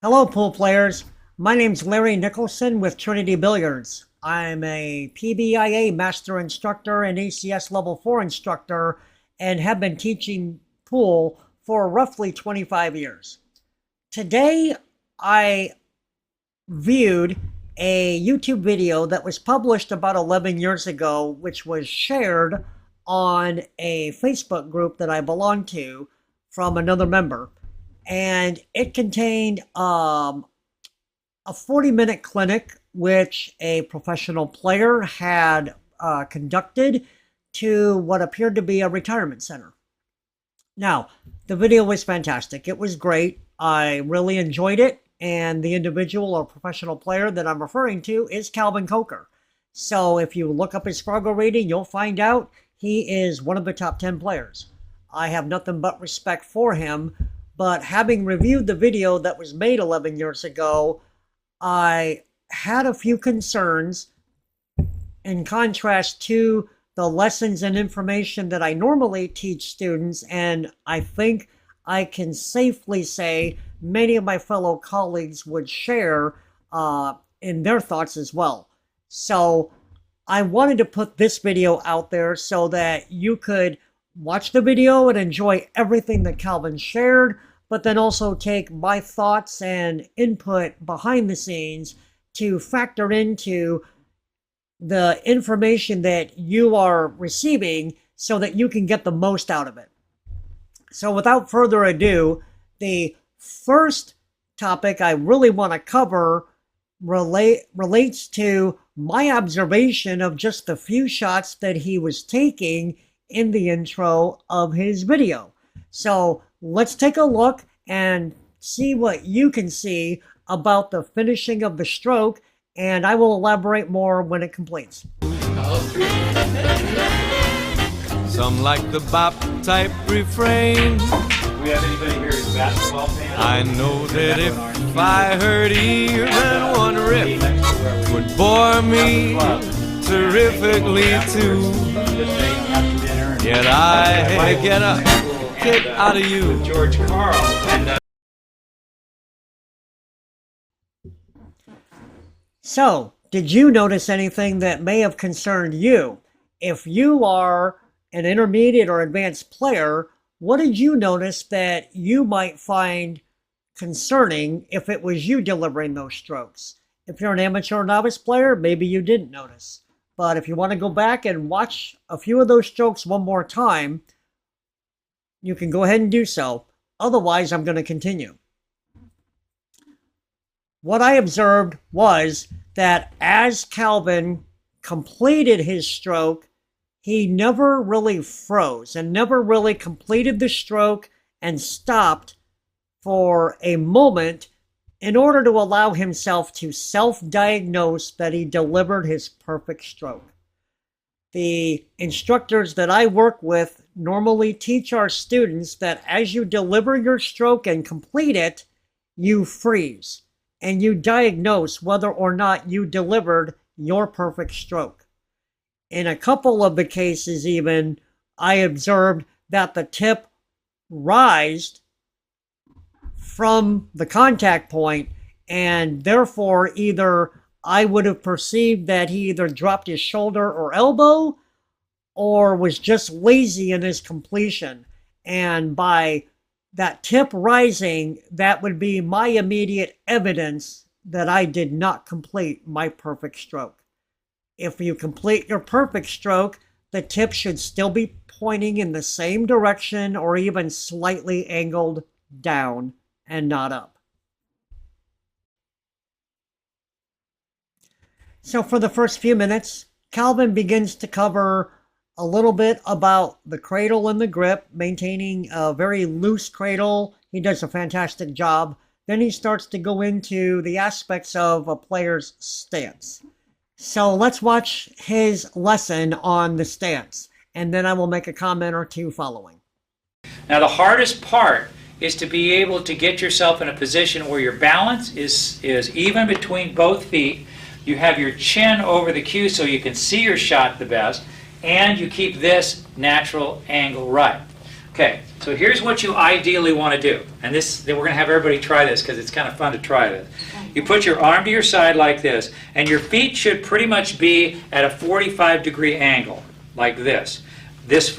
Hello, pool players. My name's Larry Nicholson with Trinity Billiards. I'm a PBIA Master Instructor and ACS Level 4 instructor and have been teaching pool for roughly 25 years. Today, I viewed a YouTube video that was published about 11 years ago, which was shared on a Facebook group that I belong to from another member. And it contained a 40-minute clinic which a professional player had conducted to what appeared to be a retirement center. Now, the video was fantastic. It was great. I really enjoyed it. And the individual or professional player that I'm referring to is Calvin Coker. So if you look up his Fargo rating, you'll find out he is one of the top 10 players. I have nothing but respect for him. But having reviewed the video that was made 11 years ago, I had a few concerns in contrast to the lessons and information that I normally teach students, and I think I can safely say many of my fellow colleagues would share in their thoughts as well. So I wanted to put this video out there so that you could watch the video and enjoy everything that Calvin shared, but then also take my thoughts and input behind the scenes to factor into the information that you are receiving so that you can get the most out of it. So without further ado, the first topic I really want to cover relates to my observation of just the few shots that he was taking in the intro of his video. So let's take a look and see what you can see about the finishing of the stroke, and I will elaborate more when it completes. Some like the bop type refrain. Do we have anybody here who's a basketball fan? I know that if I heard even one riff would bore me terrifically too. Yet I get a kick out of you. George Carl. And, So, did you notice anything that may have concerned you? If you are an intermediate or advanced player, what did you notice that you might find concerning if it was you delivering those strokes? If you're an amateur or novice player, maybe you didn't notice. But if you want to go back and watch a few of those strokes one more time, you can go ahead and do so. Otherwise, I'm going to continue. What I observed was that as Calvin completed his stroke, he never really froze and never really completed the stroke and stopped for a moment in order to allow himself to self-diagnose that he delivered his perfect stroke. The instructors that I work with normally teach our students that as you deliver your stroke and complete it, you freeze and you diagnose whether or not you delivered your perfect stroke. In a couple of the cases even, I observed that the tip rised from the contact point, and therefore either I would have perceived that he either dropped his shoulder or elbow or was just lazy in his completion. And by that tip rising, that would be my immediate evidence that I did not complete my perfect stroke. If you complete your perfect stroke, the tip should still be pointing in the same direction or even slightly angled down and not up. So for the first few minutes, Calvin begins to cover a little bit about the cradle and the grip, maintaining a very loose cradle. He does a fantastic job. Then he starts to go into the aspects of a player's stance. So let's watch his lesson on the stance, and then I will make a comment or two following. now the hardest part is to be able to get yourself in a position where your balance is even between both feet. You have your chin over the cue so you can see your shot the best, and you keep this natural angle right. Okay, so So here's what you ideally want to do. And then we're going to have everybody try this because it's kind of fun to try this. You put your arm to your side like this, and your feet should pretty much be at a 45-degree angle, like this. This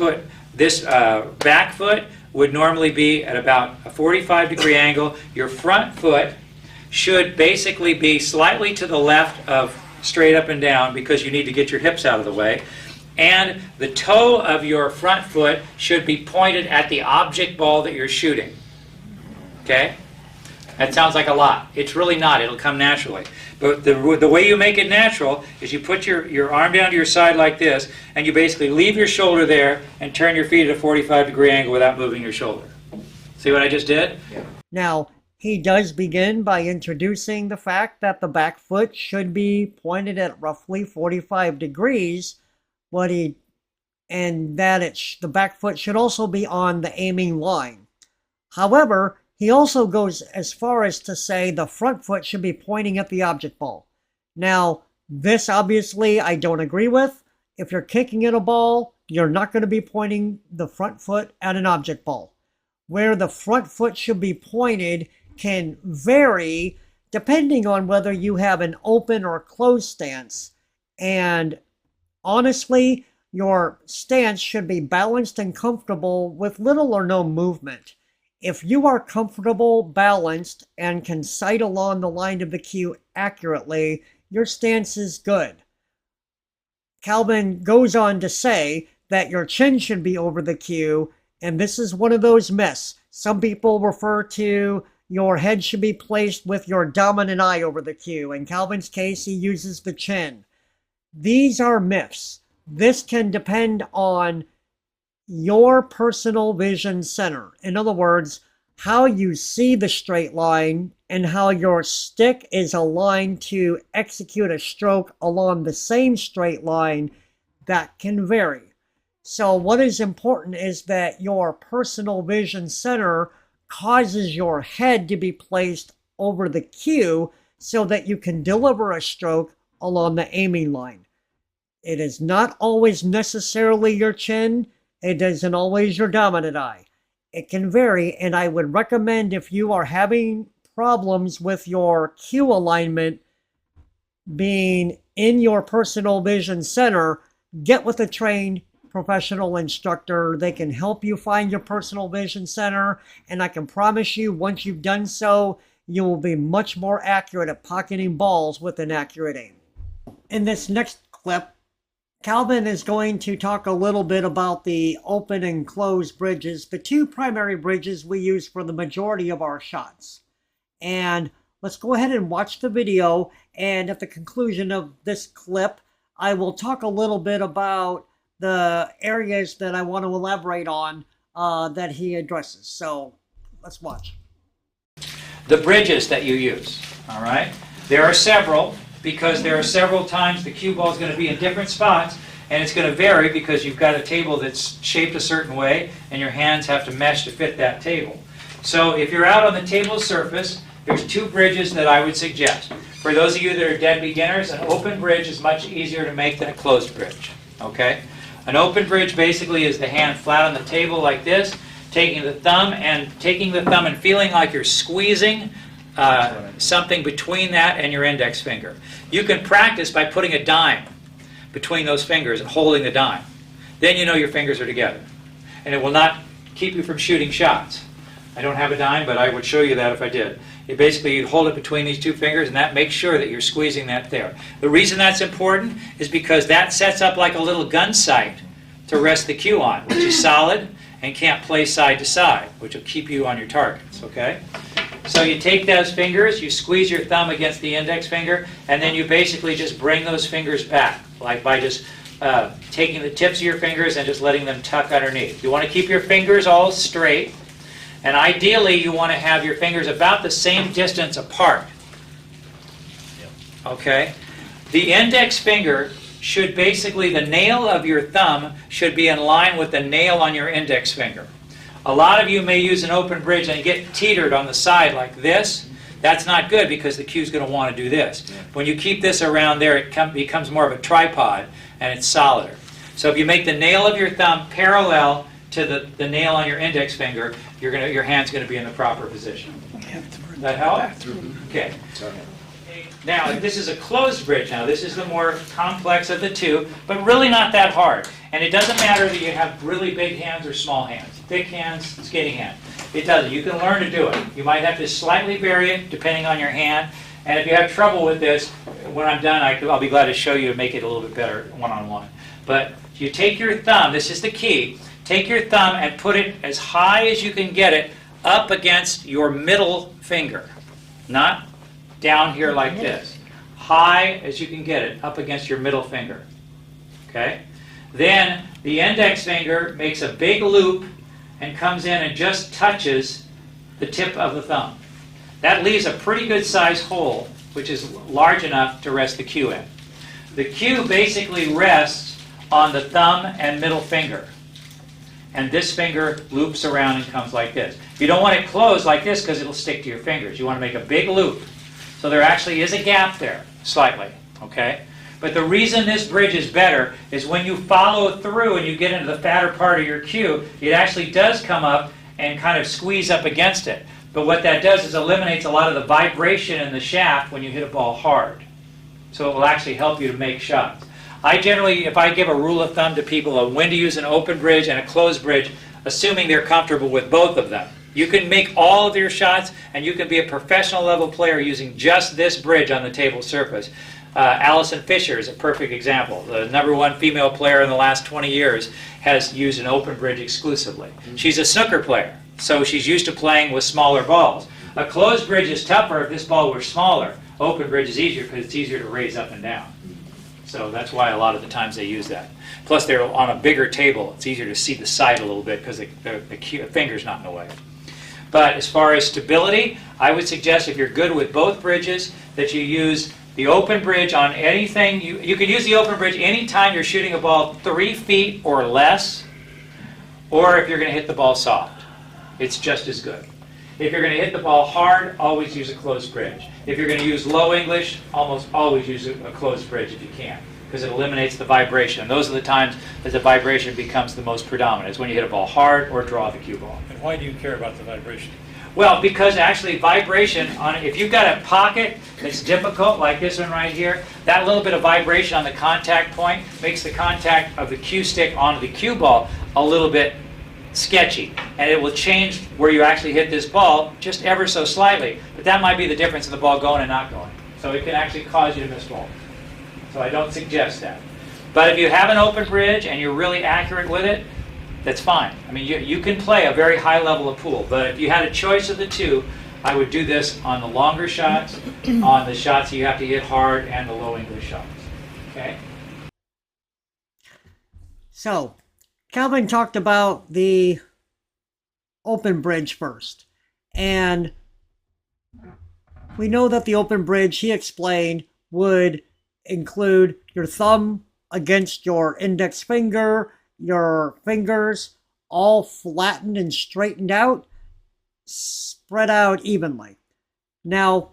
back foot would normally be at about a 45-degree angle. Your front foot should basically be slightly to the left of straight up and down because you need to get your hips out of the way. And the toe of your front foot should be pointed at the object ball that you're shooting. Okay? That sounds like a lot. It's really not. It'll come naturally. But the way you make it natural is you put your arm down to your side like this, and you basically leave your shoulder there and turn your feet at a 45-degree angle without moving your shoulder. See what I just did? Yeah. Now, he does begin by introducing the fact that the back foot should be pointed at roughly 45 degrees, the back foot should also be on the aiming line. However, he also goes as far as to say the front foot should be pointing at the object ball. Now, this obviously I don't agree with. If you're kicking at a ball, you're not going to be pointing the front foot at an object ball. Where the front foot should be pointed can vary depending on whether you have an open or closed stance. And honestly, your stance should be balanced and comfortable with little or no movement. If you are comfortable, balanced, and can sight along the line of the cue accurately, your stance is good. Calvin goes on to say that your chin should be over the cue, and this is one of those myths. Some people refer to your head should be placed with your dominant eye over the cue. In Calvin's case, he uses the chin. These are myths. This can depend on your personal vision center. In other words, how you see the straight line and how your stick is aligned to execute a stroke along the same straight line, that can vary. So what is important is that your personal vision center causes your head to be placed over the cue so that you can deliver a stroke along the aiming line. It is not always necessarily your chin. It isn't always your dominant eye. It can vary, and I would recommend if you are having problems with your cue alignment being in your personal vision center, get with a trained professional instructor. They can help you find your personal vision center, and I can promise you once you've done so, you will be much more accurate at pocketing balls with an accurate aim. In this next clip, Calvin is going to talk a little bit about the open and closed bridges, the two primary bridges we use for the majority of our shots. And let's go ahead and watch the video, and at the conclusion of this clip, I will talk a little bit about the areas that I want to elaborate on that he addresses. So let's watch. The bridges that you use, all right? There are several, because there are several times the cue ball is going to be in different spots, and it's going to vary because you've got a table that's shaped a certain way, and your hands have to mesh to fit that table. So if you're out on the table surface, there's two bridges that I would suggest. For those of you that are dead beginners, an open bridge is much easier to make than a closed bridge, okay? An open bridge basically is the hand flat on the table like this, taking the thumb and feeling like you're squeezing something between that and your index finger. You can practice by putting a dime between those fingers and holding the dime. Then you know your fingers are together. And it will not keep you from shooting shots. I don't have a dime, but I would show you that if I did. You hold it between these two fingers, and that makes sure that you're squeezing that there. The reason that's important is because that sets up like a little gun sight to rest the cue on, which is solid and can't play side to side, which will keep you on your targets, okay? So you take those fingers, you squeeze your thumb against the index finger, and then you basically just bring those fingers back, like by just taking the tips of your fingers and just letting them tuck underneath. You want to keep your fingers all straight, and ideally you want to have your fingers about the same distance apart. Okay? The index finger should basically, the nail of your thumb should be in line with the nail on your index finger. A lot of you may use an open bridge and get teetered on the side like this. That's not good because the cue's going to want to do this. When you keep this around there, it becomes more of a tripod and it's solider. So if you make the nail of your thumb parallel to the nail on your index finger, your hand's going to be in the proper position. That help? Okay. Now, this is a closed bridge now. This is the more complex of the two, but really not that hard. And it doesn't matter that you have really big hands or small hands, thick hands, skinny hands. It doesn't. You can learn to do it. You might have to slightly vary it depending on your hand. And if you have trouble with this, when I'm done, I'll be glad to show you to make it a little bit better one-on-one. But you take your thumb, this is the key, take your thumb and put it as high as you can get it up against your middle finger. Not down here like this. High as you can get it up against your middle finger. Okay? Then the index finger makes a big loop and comes in and just touches the tip of the thumb. That leaves a pretty good sized hole, which is large enough to rest the cue in. The cue basically rests on the thumb and middle finger. And this finger loops around and comes like this. You don't want it closed like this because it'll stick to your fingers. You want to make a big loop. So there actually is a gap there, slightly, okay? But the reason this bridge is better is when you follow through and you get into the fatter part of your cue, it actually does come up and kind of squeeze up against it. But what that does is eliminates a lot of the vibration in the shaft when you hit a ball hard. So it will actually help you to make shots. I generally, if I give a rule of thumb to people of when to use an open bridge and a closed bridge, assuming they're comfortable with both of them. You can make all of your shots, and you can be a professional level player using just this bridge on the table surface. Allison Fisher is a perfect example. The #1 female player in the last 20 years has used an open bridge exclusively. She's a snooker player, so she's used to playing with smaller balls. A closed bridge is tougher if this ball were smaller. Open bridge is easier because it's easier to raise up and down. So that's why a lot of the times they use that. Plus they're on a bigger table. It's easier to see the side a little bit because the finger's not in the way. But as far as stability, I would suggest if you're good with both bridges that you use the open bridge on anything. You can use the open bridge anytime you're shooting a ball 3 feet or less, or if you're going to hit the ball soft. It's just as good. If you're going to hit the ball hard, always use a closed bridge. If you're going to use low English, almost always use a closed bridge if you can, because it eliminates the vibration. And those are the times that the vibration becomes the most predominant. It's when you hit a ball hard or draw the cue ball. And why do you care about the vibration? Well, because actually vibration, if you've got a pocket that's difficult, like this one right here, that little bit of vibration on the contact point makes the contact of the cue stick onto the cue ball a little bit sketchy. And it will change where you actually hit this ball just ever so slightly. But that might be the difference in the ball going and not going. So it can actually cause you to miss balls. So I don't suggest that. But if you have an open bridge and you're really accurate with it, that's fine. I mean, you can play a very high level of pool, but if you had a choice of the two, I would do this on the longer shots, on the shots you have to hit hard, and the low English shots. Okay? So, Calvin talked about the open bridge first. And we know that the open bridge, he explained, would include your thumb against your index finger, your fingers all flattened and straightened out, spread out evenly. Now,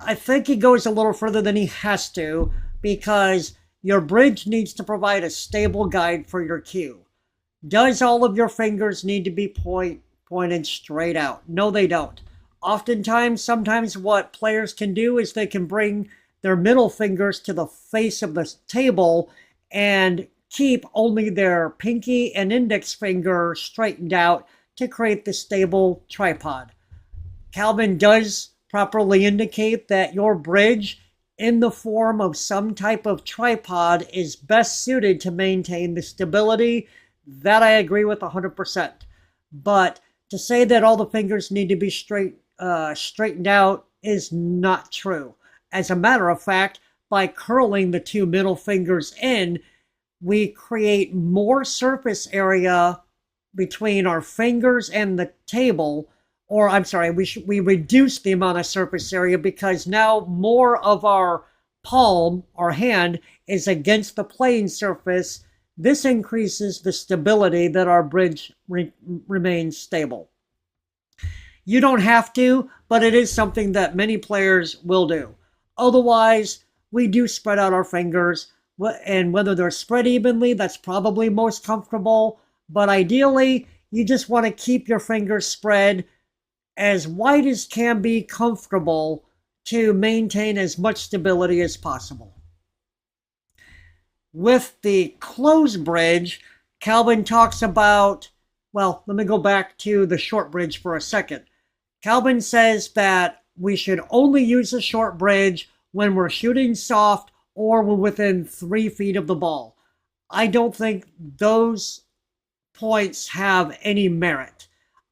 I think he goes a little further than he has to, because your bridge needs to provide a stable guide for your cue. Does all of your fingers need to be pointed straight out? No, they don't. Sometimes what players can do is they can bring their middle fingers to the face of the table and keep only their pinky and index finger straightened out to create the stable tripod. Calvin does properly indicate that your bridge in the form of some type of tripod is best suited to maintain the stability. That I agree with 100%. But to say that all the fingers need to be straightened out is not true. As a matter of fact, by curling the two middle fingers in, we create more surface area between our fingers and the table, or I'm sorry, we reduce the amount of surface area because now more of our palm, our hand, is against the playing surface. This increases the stability that our bridge remains stable. You don't have to, but it is something that many players will do. Otherwise, we do spread out our fingers, and whether they're spread evenly, that's probably most comfortable. but ideally, you just want to keep your fingers spread as wide as can be comfortable to maintain as much stability as possible. With the closed bridge, Calvin talks about, well, let me go back to the short bridge for a second. Calvin says that we should only use a short bridge when we're shooting soft or we're within 3 feet of the ball. I don't think those points have any merit.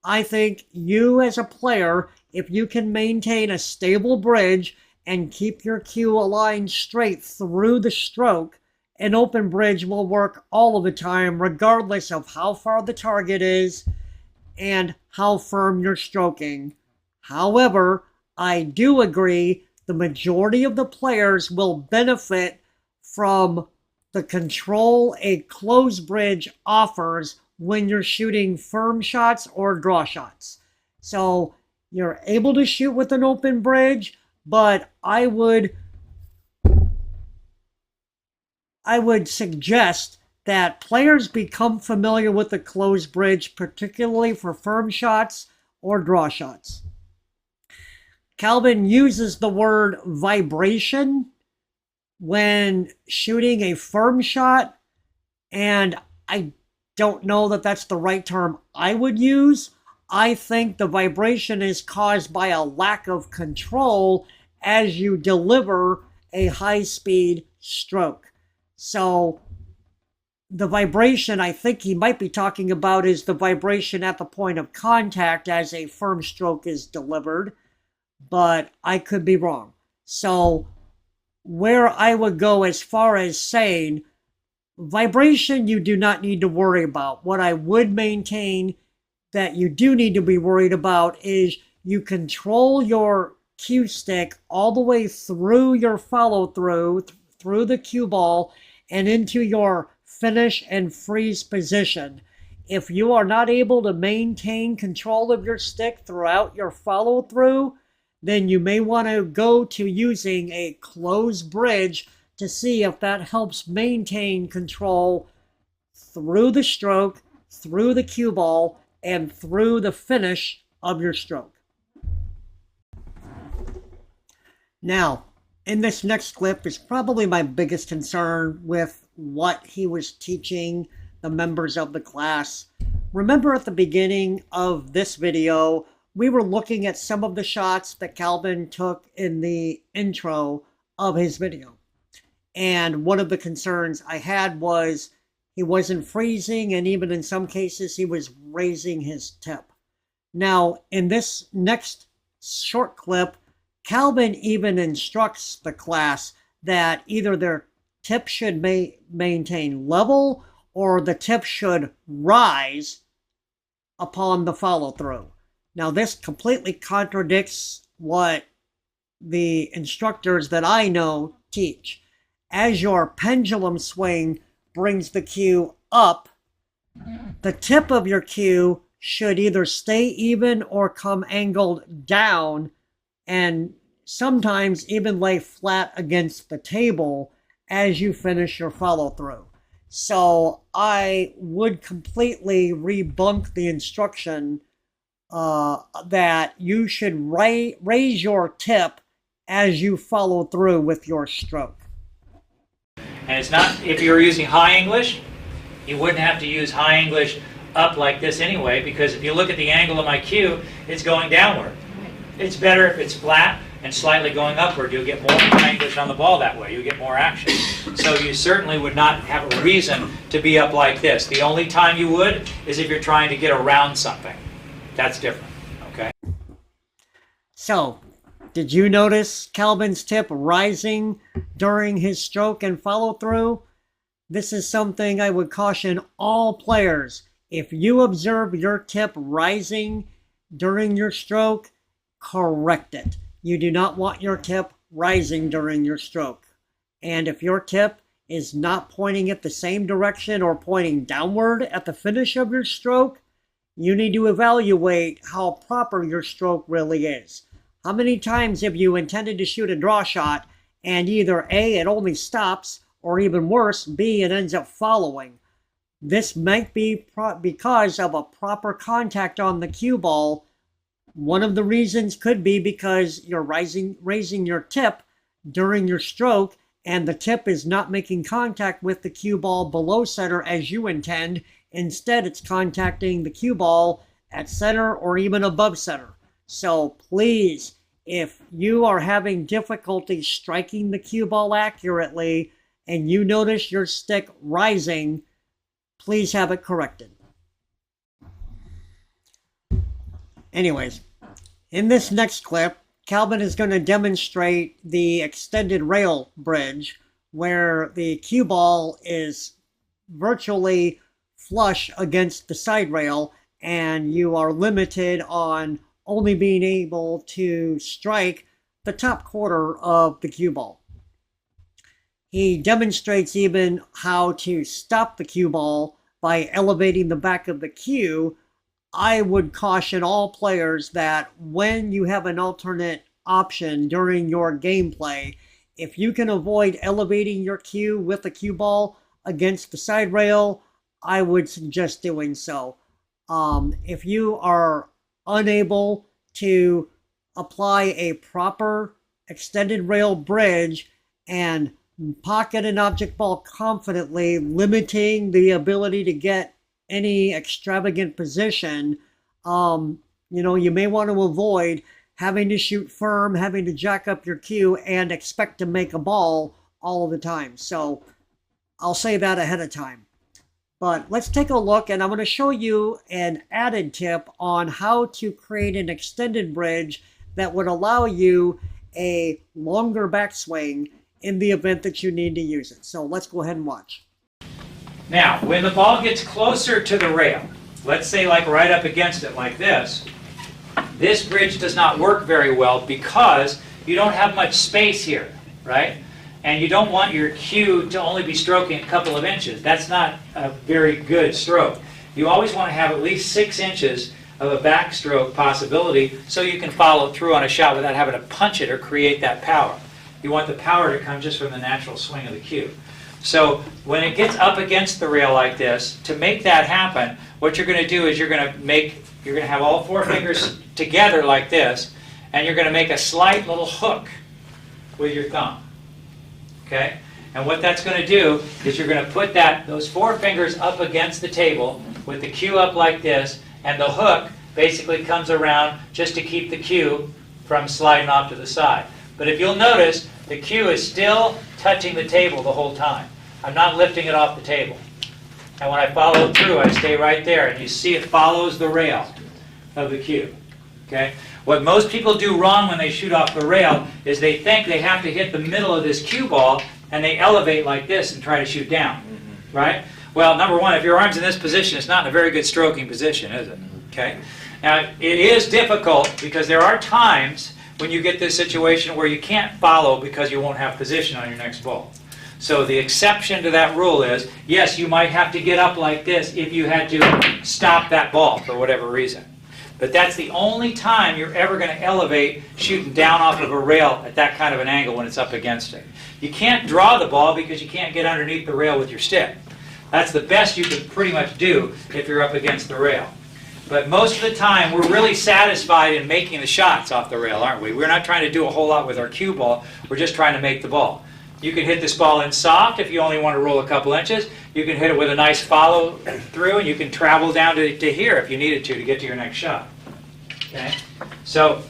I think you as a player, if you can maintain a stable bridge and keep your cue aligned straight through the stroke, an open bridge will work all of the time, regardless of how far the target is and how firm you're stroking. However, I do agree the majority of the players will benefit from the control a closed bridge offers when you're shooting firm shots or draw shots. So you're able to shoot with an open bridge, but I would suggest that players become familiar with the closed bridge, particularly for firm shots or draw shots. Calvin uses the word vibration when shooting a firm shot, and I don't know that that's the right term I would use. I think the vibration is caused by a lack of control as you deliver a high-speed stroke. So the vibration I think he might be talking about is the vibration at the point of contact as a firm stroke is delivered, but I could be wrong. So where I would go as far as saying vibration you do not need to worry about. What I would maintain that you do need to be worried about is you control your cue stick all the way through your follow through, through the cue ball and into your finish and freeze position. If you are not able to maintain control of your stick throughout your follow through, then you may want to go to using a closed bridge to see if that helps maintain control through the stroke, through the cue ball, and through the finish of your stroke. Now, in this next clip is probably my biggest concern with what he was teaching the members of the class. Remember at the beginning of this video, we were looking at some of the shots that Calvin took in the intro of his video. And one of the concerns I had was he wasn't freezing, and even in some cases, he was raising his tip. Now, in this next short clip, Calvin even instructs the class that either their tip should maintain level or the tip should rise upon the follow-through. Now, this completely contradicts what the instructors that I know teach. As your pendulum swing brings the cue up, the tip of your cue should either stay even or come angled down and sometimes even lay flat against the table as you finish your follow-through. So I would completely rebunk the instruction that you should raise your tip as you follow through with your stroke. And it's not, if you were using high English, you wouldn't have to use high English up like this anyway, because if you look at the angle of my cue, it's going downward. It's better if it's flat and slightly going upward. You'll get more high English on the ball that way. You'll get more action. So you certainly would not have a reason to be up like this. The only time you would is if you're trying to get around something. That's different, okay? So, did you notice Calvin's tip rising during his stroke and follow through? This is something I would caution all players. If you observe your tip rising during your stroke, correct it. You do not want your tip rising during your stroke. And if your tip is not pointing at the same direction or pointing downward at the finish of your stroke, you need to evaluate how proper your stroke really is. How many times have you intended to shoot a draw shot and either A, it only stops, or even worse, B, it ends up following? This might be because of a proper contact on the cue ball. One of the reasons could be because you're raising your tip during your stroke, and the tip is not making contact with the cue ball below center as you intend. Instead, it's contacting the cue ball at center or even above center. So please, if you are having difficulty striking the cue ball accurately and you notice your stick rising, please have it corrected. Anyways, in this next clip, Calvin is going to demonstrate the extended rail bridge where the cue ball is virtually flush against the side rail and you are limited on only being able to strike the top quarter of the cue ball. He demonstrates even how to stop the cue ball by elevating the back of the cue. I would caution all players that when you have an alternate option during your gameplay, if you can avoid elevating your cue with the cue ball against the side rail, I would suggest doing so. If you are unable to apply a proper extended rail bridge and pocket an object ball confidently, limiting the ability to get any extravagant position, you may want to avoid having to shoot firm, having to jack up your cue, and expect to make a ball all the time. So I'll say that ahead of time. But let's take a look, and I'm going to show you an added tip on how to create an extended bridge that would allow you a longer backswing in the event that you need to use it. So let's go ahead and watch. Now, when the ball gets closer to the rail, let's say like right up against it like this bridge does not work very well because you don't have much space here, right? And you don't want your cue to only be stroking a couple of inches. That's not a very good stroke. You always want to have at least 6 inches of a backstroke possibility so you can follow through on a shot without having to punch it or create that power. You want the power to come just from the natural swing of the cue. So when it gets up against the rail like this, to make that happen, what you're going to do is you're going to have all 4 fingers together like this, and you're going to make a slight little hook with your thumb. Okay? And what that's going to do is you're going to put those 4 fingers up against the table with the cue up like this, and the hook basically comes around just to keep the cue from sliding off to the side. But if you'll notice, the cue is still touching the table the whole time. I'm not lifting it off the table. And when I follow through, I stay right there, and you see it follows the rail of the cue. Okay? What most people do wrong when they shoot off the rail is they think they have to hit the middle of this cue ball, and they elevate like this and try to shoot down. Right? Well, number one, if your arm's in this position, it's not in a very good stroking position, is it? Okay? Now, it is difficult because there are times when you get this situation where you can't follow because you won't have position on your next ball. So the exception to that rule is, yes, you might have to get up like this if you had to stop that ball for whatever reason. But that's the only time you're ever going to elevate shooting down off of a rail at that kind of an angle when it's up against it. You can't draw the ball because you can't get underneath the rail with your stick. That's the best you can pretty much do if you're up against the rail. But most of the time, we're really satisfied in making the shots off the rail, aren't we? We're not trying to do a whole lot with our cue ball. We're just trying to make the ball. You can hit this ball in soft if you only want to roll a couple inches. You can hit it with a nice follow through, and you can travel down to here if you needed to get to your next shot. Okay? So,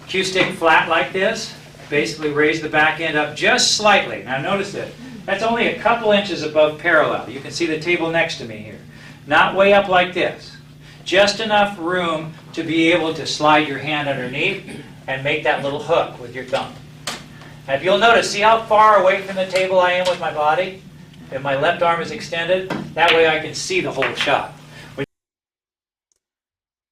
cue stick flat like this. Basically raise the back end up just slightly. Now notice it. That's only a couple inches above parallel. You can see the table next to me here. Not way up like this. Just enough room to be able to slide your hand underneath and make that little hook with your thumb. Now if you'll notice, see how far away from the table I am with my body? If my left arm is extended, that way I can see the whole shot.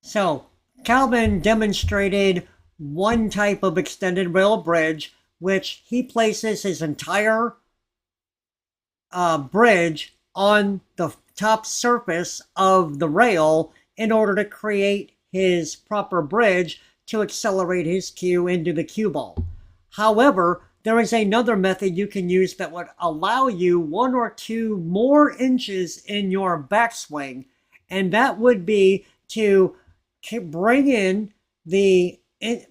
So, Calvin demonstrated one type of extended rail bridge, which he places his entire bridge on the top surface of the rail in order to create his proper bridge to accelerate his cue into the cue ball. However, there is another method you can use that would allow you 1 or 2 more inches in your backswing, and that would be to bring in the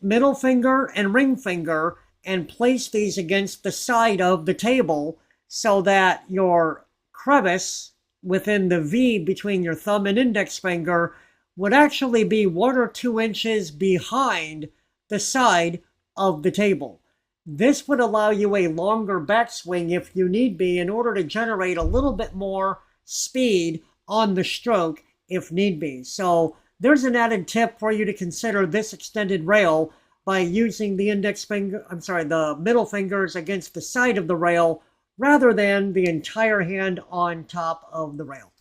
middle finger and ring finger and place these against the side of the table so that your crevice within the V between your thumb and index finger would actually be 1 or 2 inches behind the side of the table. This would allow you a longer backswing if you need be in order to generate a little bit more speed on the stroke if need be. So there's an added tip for you to consider this extended rail by using the the middle fingers against the side of the rail rather than the entire hand on top of the rail.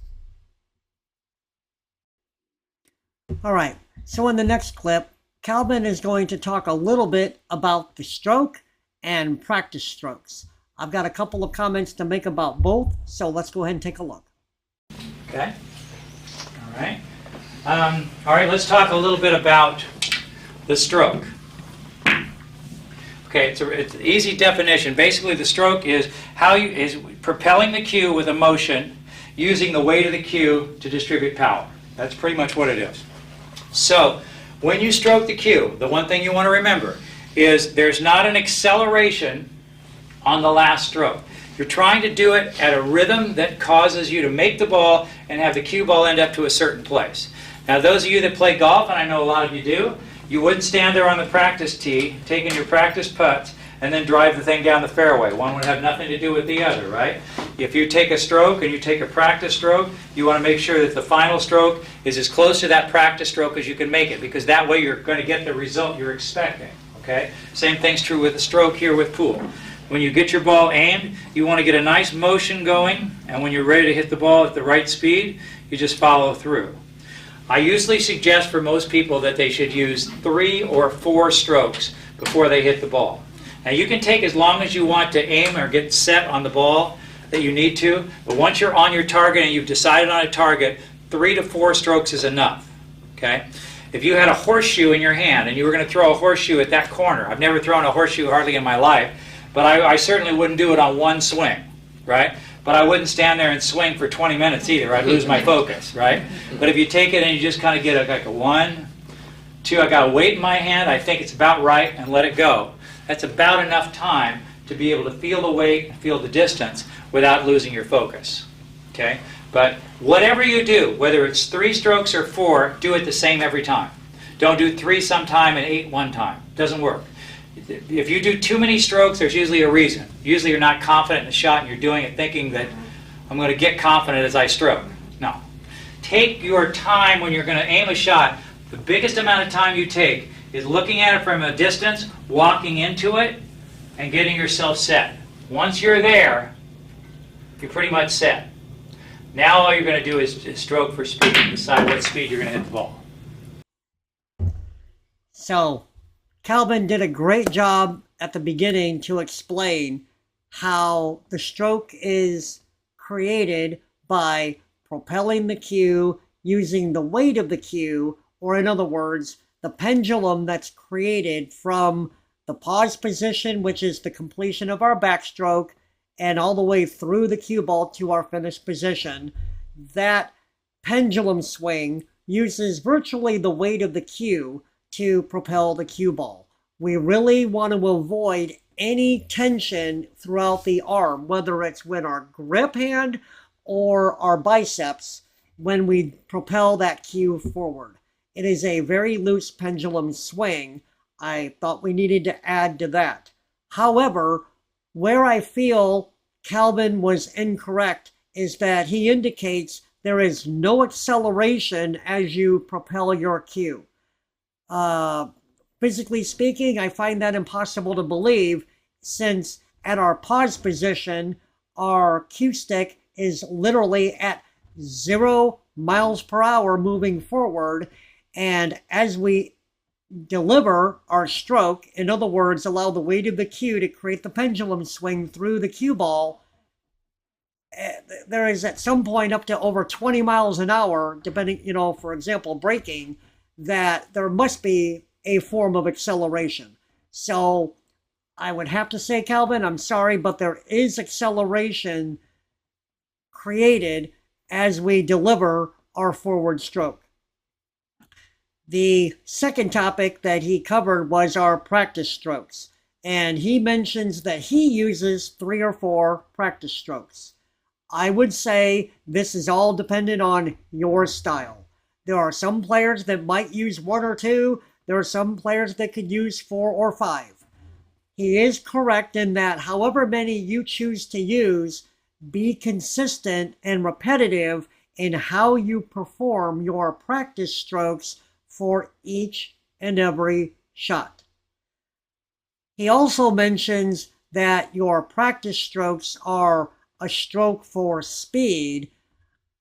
All right, so in the next clip, Calvin is going to talk a little bit about the stroke and practice strokes. I've got a couple of comments to make about both, so let's go ahead and take a look. Okay. All right. All right, let's talk a little bit about the stroke. Okay, it's an easy definition. Basically, the stroke is propelling the cue with a motion using the weight of the cue to distribute power. That's pretty much what it is. So, when you stroke the cue, the one thing you want to remember is there's not an acceleration on the last stroke. You're trying to do it at a rhythm that causes you to make the ball and have the cue ball end up to a certain place. Now, those of you that play golf, and I know a lot of you do, you wouldn't stand there on the practice tee, taking your practice putts, and then drive the thing down the fairway. One would have nothing to do with the other, right? If you take a stroke and you take a practice stroke, you want to make sure that the final stroke is as close to that practice stroke as you can make it, because that way you're going to get the result you're expecting, okay? Same thing's true with the stroke here with pool. When you get your ball aimed, you want to get a nice motion going, and when you're ready to hit the ball at the right speed, you just follow through. I usually suggest for most people that they should use 3 or 4 strokes before they hit the ball. Now, you can take as long as you want to aim or get set on the ball that you need to, but once you're on your target and you've decided on a target, 3 to 4 strokes is enough, okay? If you had a horseshoe in your hand and you were going to throw a horseshoe at that corner, I've never thrown a horseshoe hardly in my life, but I certainly wouldn't do it on one swing, right? But I wouldn't stand there and swing for 20 minutes either. I'd lose my focus, right? But if you take it and you just kind of get like a 1, 2, I got a weight in my hand, I think it's about right, and let it go. That's about enough time to be able to feel the weight, feel the distance, without losing your focus, okay? But whatever you do, whether it's 3 strokes or 4, do it the same every time. Don't do 3 sometime and 8 one time. Doesn't work. If you do too many strokes, there's usually a reason. Usually you're not confident in the shot and you're doing it thinking that I'm going to get confident as I stroke. No. Take your time when you're going to aim a shot. The biggest amount of time you take is looking at it from a distance, walking into it, and getting yourself set. Once you're there, you're pretty much set. Now all you're going to do is stroke for speed and decide what speed you're going to hit the ball. So, Calvin did a great job at the beginning to explain how the stroke is created by propelling the cue using the weight of the cue, or in other words, the pendulum that's created from the pause position, which is the completion of our backstroke, and all the way through the cue ball to our finished position. That pendulum swing uses virtually the weight of the cue to propel the cue ball. We really want to avoid any tension throughout the arm, whether it's with our grip hand or our biceps, when we propel that cue forward. It is a very loose pendulum swing. I thought we needed to add to that. However, where I feel Calvin was incorrect is that he indicates there is no acceleration as you propel your cue. Physically speaking, I find that impossible to believe, since at our pause position, our cue stick is literally at 0 miles per hour moving forward, and as we deliver our stroke, in other words, allow the weight of the cue to create the pendulum swing through the cue ball, there is at some point up to over 20 miles an hour, depending, for example, braking, that there must be a form of acceleration. So I would have to say, Calvin, I'm sorry, but there is acceleration created as we deliver our forward stroke. The second topic that he covered was our practice strokes. And he mentions that he uses 3 or 4 practice strokes. I would say this is all dependent on your style. There are some players that might use 1 or 2. There are some players that could use 4 or 5. He is correct in that however many you choose to use, be consistent and repetitive in how you perform your practice strokes for each and every shot. He also mentions that your practice strokes are a stroke for speed.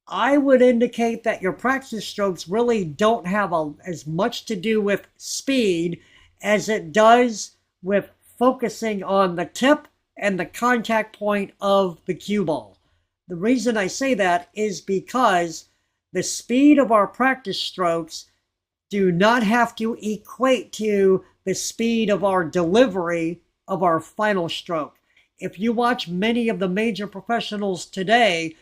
I would indicate that your practice strokes really don't have as much to do with speed as it does with focusing on the tip and the contact point of the cue ball. The reason I say that is because the speed of our practice strokes do not have to equate to the speed of our delivery of our final stroke. If you watch many of the major professionals today,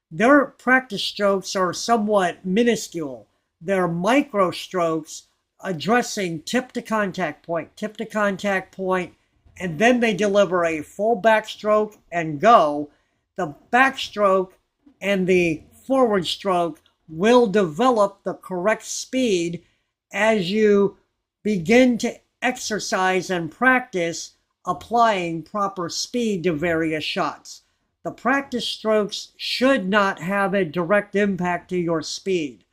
their practice strokes are somewhat minuscule. They're micro strokes addressing tip to contact point, and then they deliver a full backstroke and go. The backstroke and the forward stroke will develop the correct speed as you begin to exercise and practice applying proper speed to various shots. The practice strokes should not have a direct impact to your speed.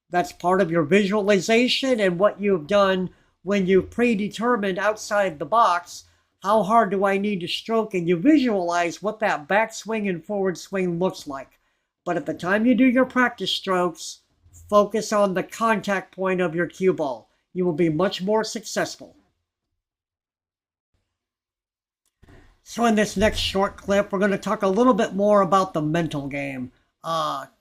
That's part of your visualization and what you've done when you predetermined outside the box, how hard do I need to stroke, and you visualize what that backswing and forward swing looks like. But at the time you do your practice strokes, focus on the contact point of your cue ball. You will be much more successful. So in this next short clip, we're going to talk a little bit more about the mental game.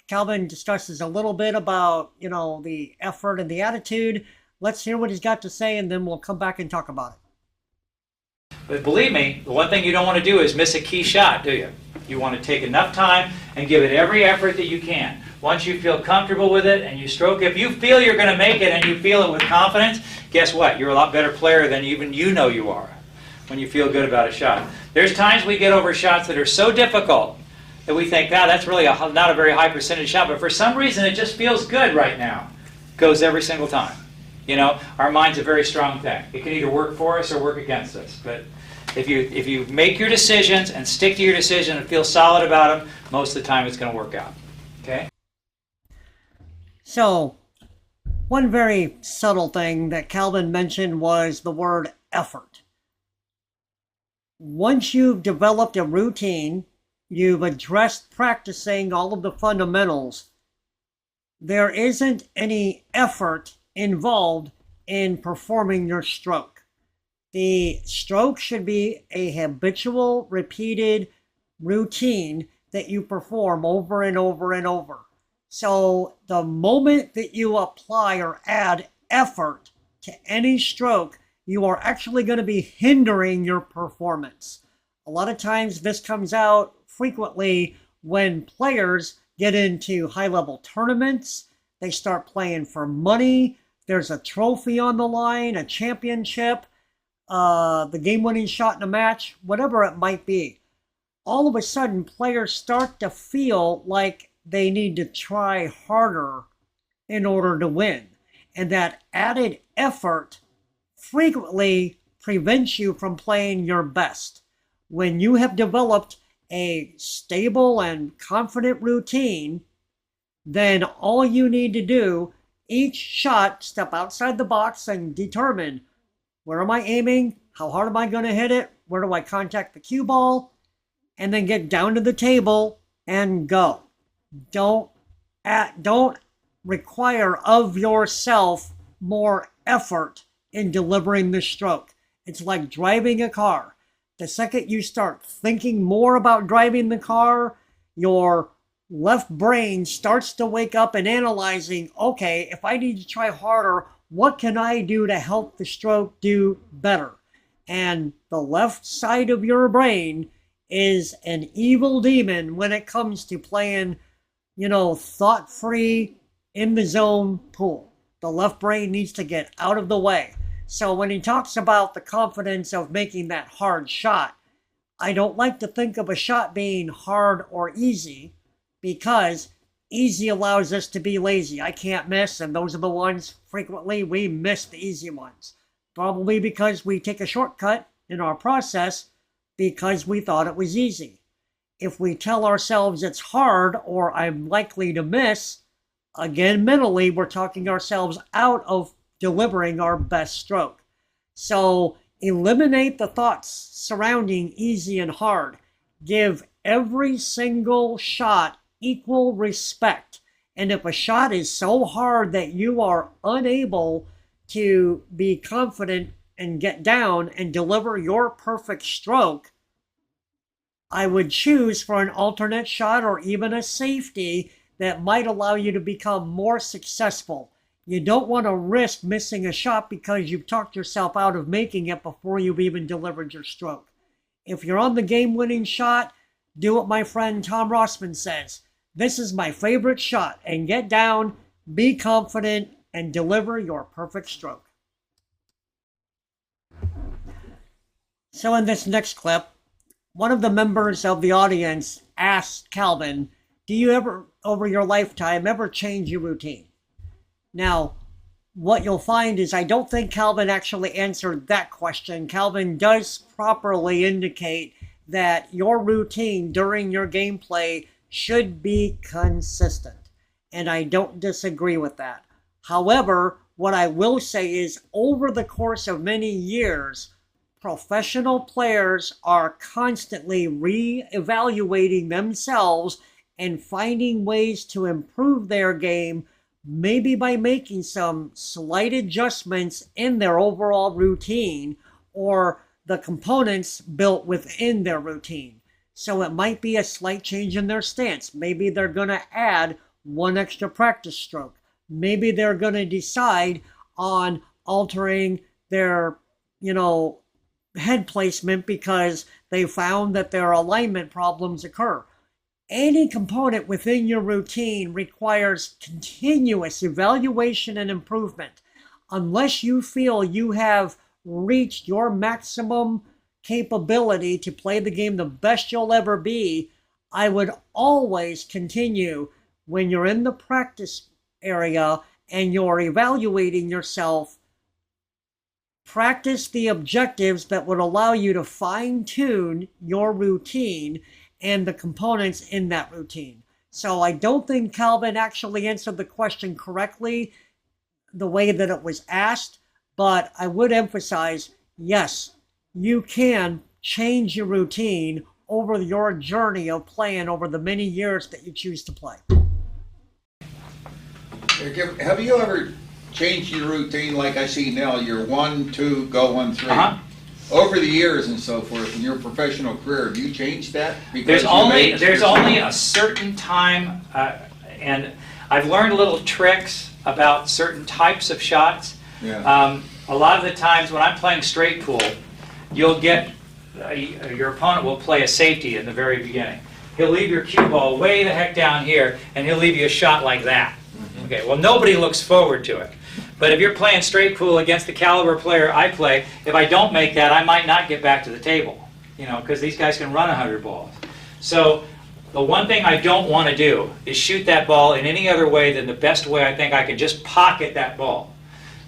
Calvin discusses a little bit about, the effort and the attitude. Let's hear what he's got to say, and then we'll come back and talk about it. But believe me, the one thing you don't want to do is miss a key shot, do you? You want to take enough time and give it every effort that you can. Once you feel comfortable with it and you stroke, if you feel you're going to make it and you feel it with confidence, guess what? You're a lot better player than even you know you are when you feel good about a shot. There's times we get over shots that are so difficult that we think, that's really not a very high percentage shot, but for some reason it just feels good right now. Goes every single time. Our mind's a very strong thing. It can either work for us or work against us. But if you make your decisions and stick to your decision and feel solid about them, most of the time it's going to work out. Okay? So, one very subtle thing that Calvin mentioned was the word effort. Once you've developed a routine, you've addressed practicing all of the fundamentals, there isn't any effort involved in performing your stroke. The stroke should be a habitual, repeated routine that you perform over and over and over. So the moment that you apply or add effort to any stroke, you are actually going to be hindering your performance. A lot of times this comes out frequently when players get into high-level tournaments. They start playing for money. There's a trophy on the line, a championship, the game-winning shot in a match, whatever it might be. All of a sudden, players start to feel like they need to try harder in order to win. And that added effort frequently prevents you from playing your best. When you have developed a stable and confident routine, then all you need to do, each shot, step outside the box and determine, where am I aiming? How hard am I going to hit it? Where do I contact the cue ball? And then get down to the table and go. Don't require of yourself more effort in delivering the stroke. It's like driving a car. The second you start thinking more about driving the car, your left brain starts to wake up and analyzing, okay, if I need to try harder, what can I do to help the stroke do better? And the left side of your brain is an evil demon when it comes to playing, thought-free, in the zone pool. The left brain needs to get out of the way. So when he talks about the confidence of making that hard shot, I don't like to think of a shot being hard or easy, because easy allows us to be lazy. I can't miss, and those are the ones frequently we miss, the easy ones. Probably because we take a shortcut in our process because we thought it was easy. If we tell ourselves it's hard or I'm likely to miss, again, mentally, we're talking ourselves out of delivering our best stroke. So eliminate the thoughts surrounding easy and hard. Give every single shot equal respect. And if a shot is so hard that you are unable to be confident and get down and deliver your perfect stroke, I would choose for an alternate shot or even a safety that might allow you to become more successful. You don't want to risk missing a shot because you've talked yourself out of making it before you've even delivered your stroke. If you're on the game-winning shot, do what my friend Tom Rossman says. This is my favorite shot, and get down, be confident, and deliver your perfect stroke. So in this next clip, one of the members of the audience asked Calvin, do you ever, over your lifetime, ever change your routine? Now, what you'll find is I don't think Calvin actually answered that question. Calvin does properly indicate that your routine during your gameplay should be consistent, and I don't disagree with that. However, what I will say is over the course of many years, professional players are constantly re-evaluating themselves and finding ways to improve their game, maybe by making some slight adjustments in their overall routine or the components built within their routine. So it might be a slight change in their stance. Maybe they're going to add one extra practice stroke. Maybe they're going to decide on altering their, head placement because they found that their alignment problems occur. Any component within your routine requires continuous evaluation and improvement. Unless you feel you have reached your maximum capability to play the game the best you'll ever be, I would always continue when you're in the practice area and you're evaluating yourself. Practice the objectives that would allow you to fine-tune your routine and the components in that routine. So I don't think Calvin actually answered the question correctly the way that it was asked, but I would emphasize, yes, you can change your routine over your journey of playing over the many years that you choose to play. Have you ever changed your routine like I see now? You're 1, 2, go 1, 3. Over the years and so forth in your professional career, have you changed that? There's only a certain time, and I've learned little tricks about certain types of shots. Yeah. A lot of the times when I'm playing straight pool, you'll get your opponent will play a safety in the very beginning. He'll leave your cue ball way the heck down here, and he'll leave you a shot like that. Okay, well, nobody looks forward to it. But if you're playing straight pool against the caliber player I play, if I don't make that, I might not get back to the table, because these guys can run 100 balls. So the one thing I don't want to do is shoot that ball in any other way than the best way I think I can just pocket that ball.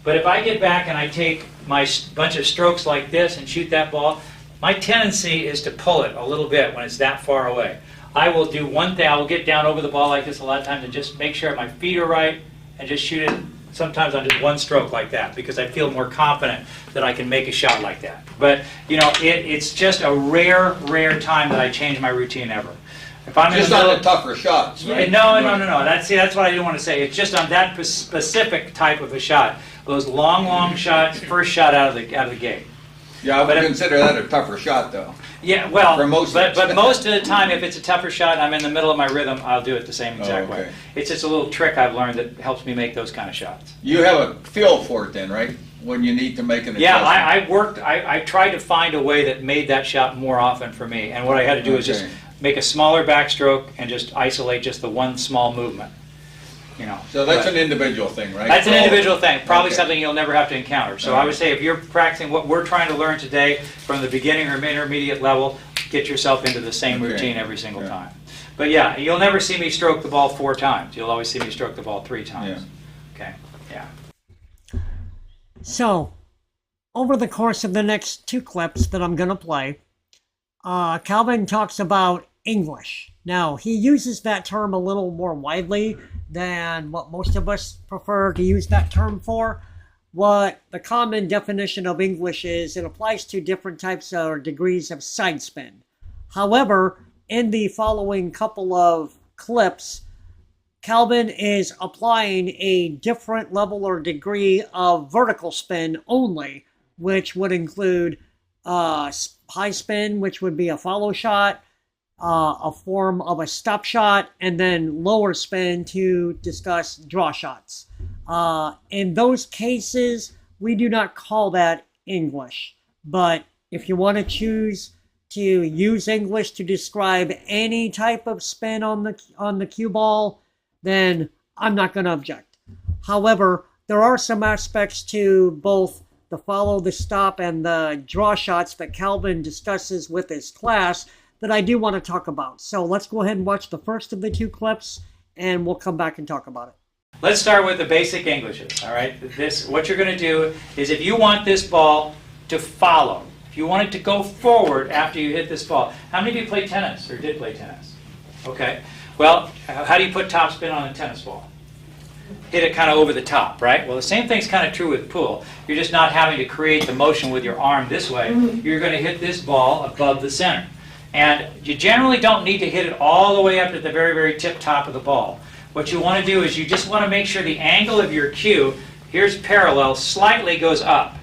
But if I get back and I take my bunch of strokes like this and shoot that ball, my tendency is to pull it a little bit when it's that far away. I will do one thing. I will get down over the ball like this a lot of times and just make sure my feet are right and just shoot it sometimes on just one stroke like that because I feel more confident that I can make a shot like that. But, it's just a rare time that I change my routine ever. If I'm just on the tougher shots, right? No. That's what I didn't want to say. It's just on that specific type of a shot. Those long shots, first shot out of the gate. Yeah, I would consider that a tougher shot, though. Yeah, well, but most of the time, if it's a tougher shot and I'm in the middle of my rhythm, I'll do it the same exact way. It's just a little trick I've learned that helps me make those kind of shots. You have a feel for it then, right? when you need to make an adjustment? Yeah, I tried to find a way that made that shot more often for me. And what I had to do is just make a smaller backstroke and just isolate just the one small movement. You know. So that's an individual thing, right? That's an individual thing, probably Okay. something you'll never have to encounter. So I would say if you're practicing what we're trying to learn today from the beginning or intermediate level, get yourself into the same Okay. routine every single Yeah. time. But yeah, you'll never see me stroke the ball 4 times. You'll always see me stroke the ball 3 times. Okay, yeah. So, over the course of the next 2 clips that I'm going to play, Calvin talks about English. Now, he uses that term a little more widely than what most of us prefer to use that term for. What the common definition of English is, it applies to different types or degrees of side spin. However, in the following couple of clips, Calvin is applying a different level or degree of vertical spin only, which would include high spin, which would be a follow shot, a form of a stop shot, and then lower spin to discuss draw shots. In those cases, we do not call that English. But if you want to choose to use English to describe any type of spin on the cue ball, then I'm not going to object. However, there are some aspects to both the follow, the stop, and the draw shots that Calvin discusses with his class that I do want to talk about. So let's go ahead and watch the first of the 2 clips, and we'll come back and talk about it. Let's start with the basic Englishes, all right? What you're going to do is if you want this ball to follow, if you want it to go forward after you hit this ball. How many of you play tennis or did play tennis? Okay. Well, how do you put top spin on a tennis ball? Hit it kind of over the top, right? Well, the same thing's kind of true with pool. You're just not having to create the motion with your arm this way. You're going to hit this ball above the center. And you generally don't need to hit it all the way up to the very, very tip top of the ball. What you want to do is you just want to make sure the angle of your cue, here's parallel, slightly goes up.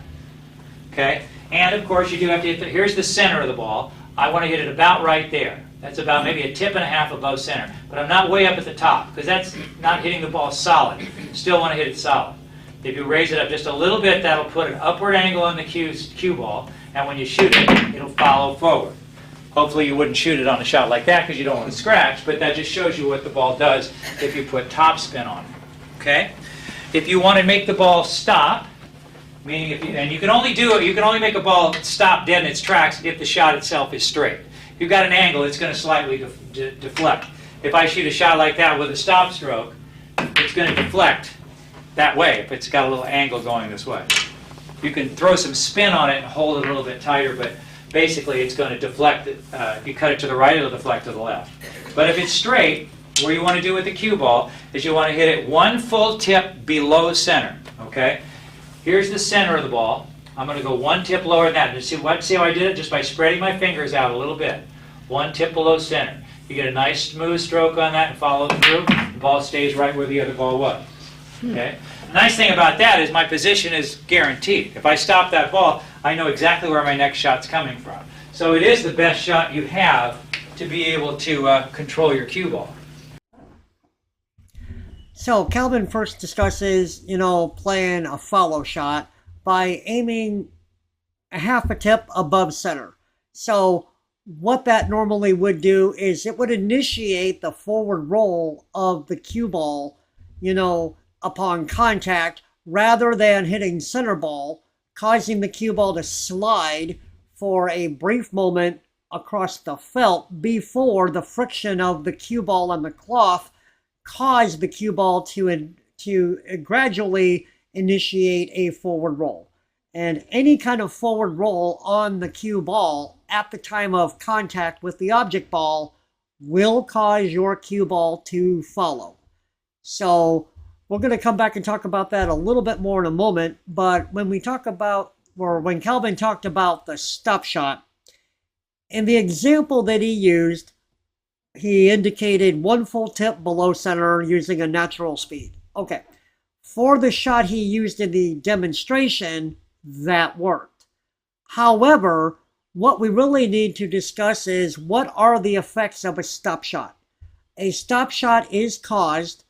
Okay? And of course you do have to hit here's the center of the ball. I want to hit it about right there. That's about maybe a tip and a half above center. But I'm not way up at the top, because that's not hitting the ball solid. Still want to hit it solid. If you raise it up just a little bit, that'll put an upward angle on the cue ball, and when you shoot it, it'll follow forward. Hopefully you wouldn't shoot it on a shot like that because you don't want to scratch, but that just shows you what the ball does if you put top spin on it. Okay? If you want to make the ball stop, meaning and you can only make a ball stop dead in its tracks if the shot itself is straight. If you've got an angle, it's going to slightly deflect. If I shoot a shot like that with a stop stroke, it's going to deflect that way if it's got a little angle going this way. You can throw some spin on it and hold it a little bit tighter, but basically it's going to deflect. If you cut it to the right, it'll deflect to the left. But if it's straight, what you want to do with the cue ball is you want to hit it 1 full tip below center. Okay? Here's the center of the ball. I'm going to go 1 tip lower than that. And see how I did it? Just by spreading my fingers out a little bit. 1 tip below center. You get a nice smooth stroke on that and follow it through. The ball stays right where the other ball was. Okay? The nice thing about that is my position is guaranteed. If I stop that ball, I know exactly where my next shot's coming from. So it is the best shot you have to be able to control your cue ball. So Calvin first discusses, playing a follow shot by aiming a half a tip above center. So what that normally would do is it would initiate the forward roll of the cue ball, upon contact, rather than hitting center ball, causing the cue ball to slide for a brief moment across the felt before the friction of the cue ball and the cloth caused the cue ball to gradually initiate a forward roll. And any kind of forward roll on the cue ball at the time of contact with the object ball will cause your cue ball to follow. So we're going to come back and talk about that a little bit more in a moment, but when Calvin talked about the stop shot, in the example that he used, he indicated 1 full tip below center using a natural speed. Okay. For the shot he used in the demonstration, that worked. However, what we really need to discuss is what are the effects of a stop shot. A stop shot is caused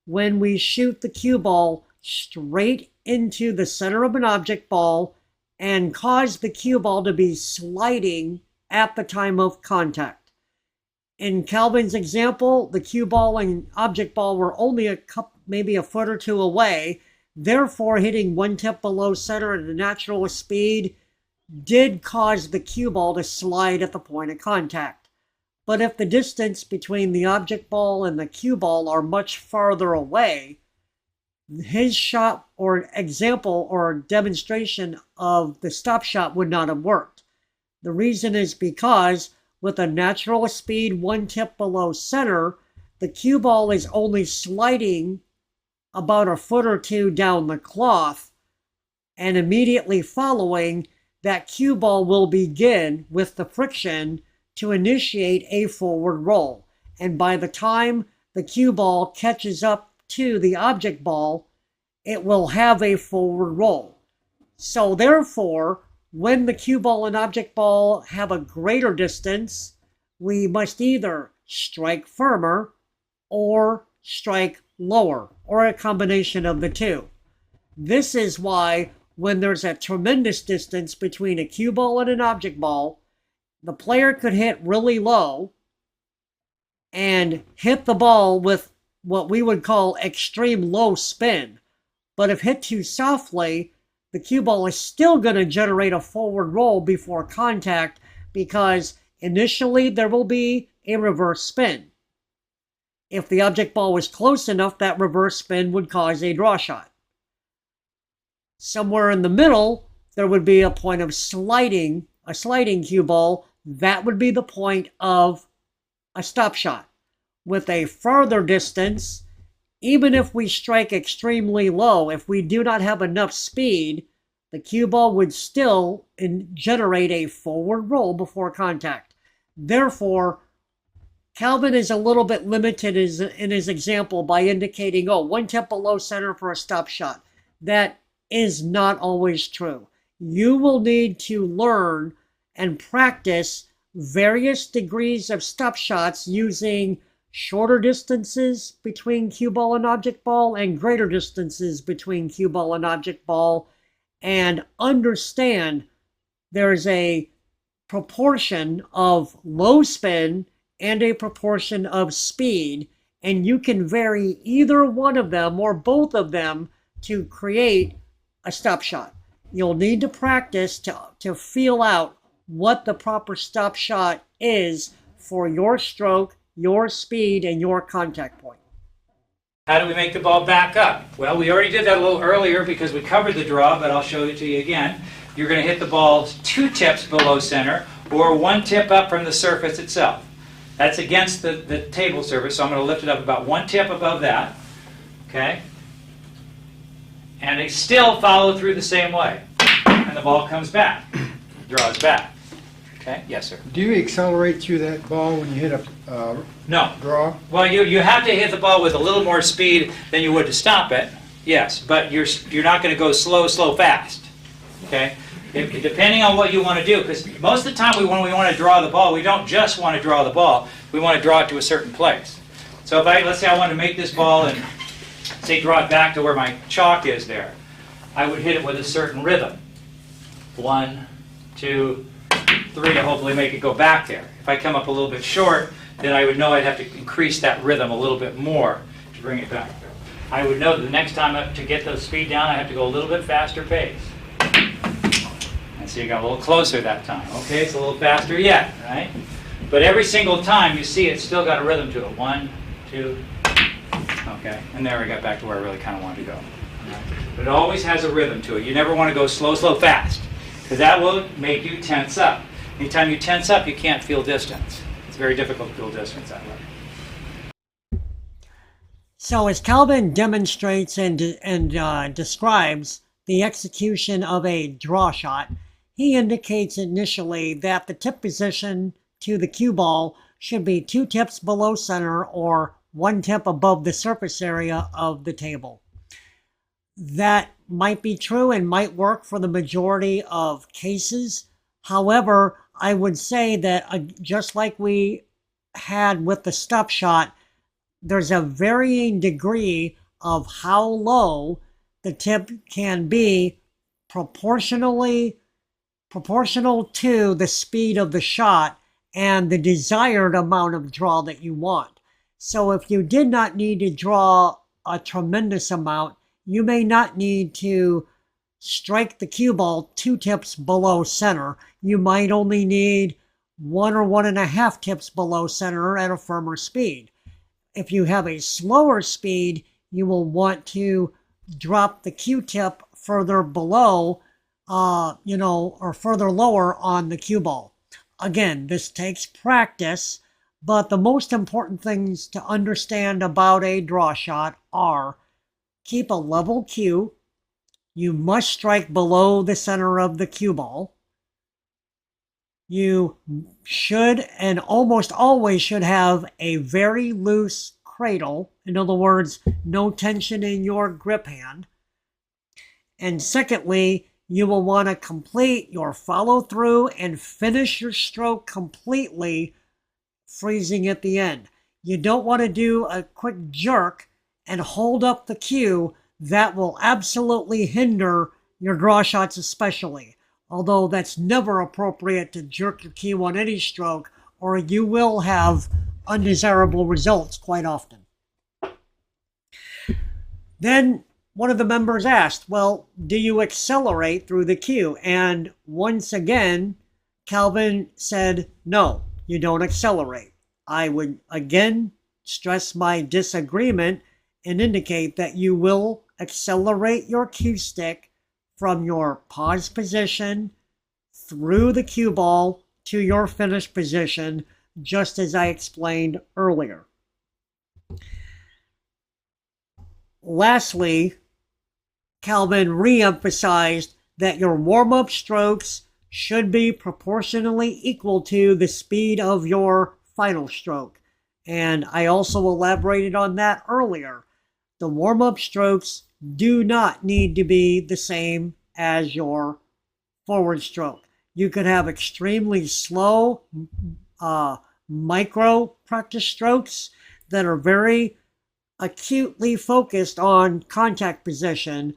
when we shoot the cue ball straight into the center of an object ball and cause the cue ball to be sliding at the time of contact. In Calvin's example, the cue ball and object ball were only maybe a foot or two away. Therefore, hitting one tip below center at a natural speed did cause the cue ball to slide at the point of contact. But if the distance between the object ball and the cue ball are much farther away, his shot or example or demonstration of the stop shot would not have worked. The reason is because with a natural speed one tip below center, the cue ball is only sliding about a foot or two down the cloth, and immediately following, that cue ball will begin with the friction to initiate a forward roll. And by the time the cue ball catches up to the object ball, it will have a forward roll. So therefore, when the cue ball and object ball have a greater distance, we must either strike firmer or strike lower, or a combination of the two. This is why when there's a tremendous distance between a cue ball and an object ball, the player could hit really low and hit the ball with what we would call extreme low spin. But if hit too softly, the cue ball is still going to generate a forward roll before contact, because initially there will be a reverse spin. If the object ball was close enough, that reverse spin would cause a draw shot. Somewhere in the middle, there would be a point of a sliding cue ball. That would be the point of a stop shot. With a farther distance, even if we strike extremely low, if we do not have enough speed, the cue ball would still generate a forward roll before contact. Therefore, Calvin is a little bit limited in his example by indicating, one tip below center for a stop shot. That is not always true. You will need to learn and practice various degrees of stop shots using shorter distances between cue ball and object ball and greater distances between cue ball and object ball, and understand there's a proportion of low spin and a proportion of speed, and you can vary either one of them or both of them to create a stop shot. You'll need to practice to feel out what the proper stop shot is for your stroke, your speed, and your contact point. How do we make the ball back up? Well, we already did that a little earlier because we covered the draw, but I'll show it to you again. You're going to hit the ball 2 tips below center or 1 tip up from the surface itself. That's against the table surface, so I'm going to lift it up about 1 tip above that. Okay? And they still follow through the same way. And the ball comes back, draws back. Okay? Yes, sir. Do you accelerate through that ball when you hit a No. draw? Well, you have to hit the ball with a little more speed than you would to stop it, yes, but you're not going to go slow, fast. Okay? Depending on what you want to do, because most of the time when we want to draw the ball, we don't just want to draw the ball, we want to draw it to a certain place. So if let's say I want to make this ball and say draw it back to where my chalk is there, I would hit it with a certain rhythm. 1, 2, 3 to hopefully make it go back there. If I come up a little bit short, then I would know I'd have to increase that rhythm a little bit more to bring it back. I would know that the next time to get the speed down, I have to go a little bit faster pace. And so you got a little closer that time. Okay, it's a little faster yet, right? But every single time you see it's still got a rhythm to it. 1, 2, okay, and there I got back to where I really kind of wanted to go. Right? But it always has a rhythm to it. You never want to go slow, fast, because that will make you tense up. Anytime you tense up, you can't feel distance. It's very difficult to feel distance that way. So as Calvin demonstrates and describes the execution of a draw shot, he indicates initially that the tip position to the cue ball should be 2 tips below center or 1 tip above the surface area of the table. That might be true and might work for the majority of cases. However, I would say that just like we had with the stop shot, there's a varying degree of how low the tip can be proportional to the speed of the shot and the desired amount of draw that you want. So if you did not need to draw a tremendous amount, you may not need to strike the cue ball 2 tips below center. You might only need 1 or 1.5 tips below center at a firmer speed. If you have a slower speed, you will want to drop the cue tip further below, or further lower on the cue ball. Again, this takes practice, but the most important things to understand about a draw shot are: keep a level cue. You must strike below the center of the cue ball. You should, and almost always should, have a very loose cradle. In other words, no tension in your grip hand. And secondly, you will want to complete your follow through and finish your stroke completely, freezing at the end. You don't want to do a quick jerk and hold up the cue. That will absolutely hinder your draw shots especially. Although that's never appropriate to jerk your cue on any stroke, or you will have undesirable results quite often. Then one of the members asked, well, do you accelerate through the cue? And once again, Calvin said, no, you don't accelerate. I would again stress my disagreement and indicate that you will accelerate your cue stick from your pause position through the cue ball to your finish position, just as I explained earlier. Lastly, Calvin re-emphasized that your warm-up strokes should be proportionally equal to the speed of your final stroke. And I also elaborated on that earlier. The warm-up strokes do not need to be the same as your forward stroke. You could have extremely slow micro practice strokes that are very acutely focused on contact position,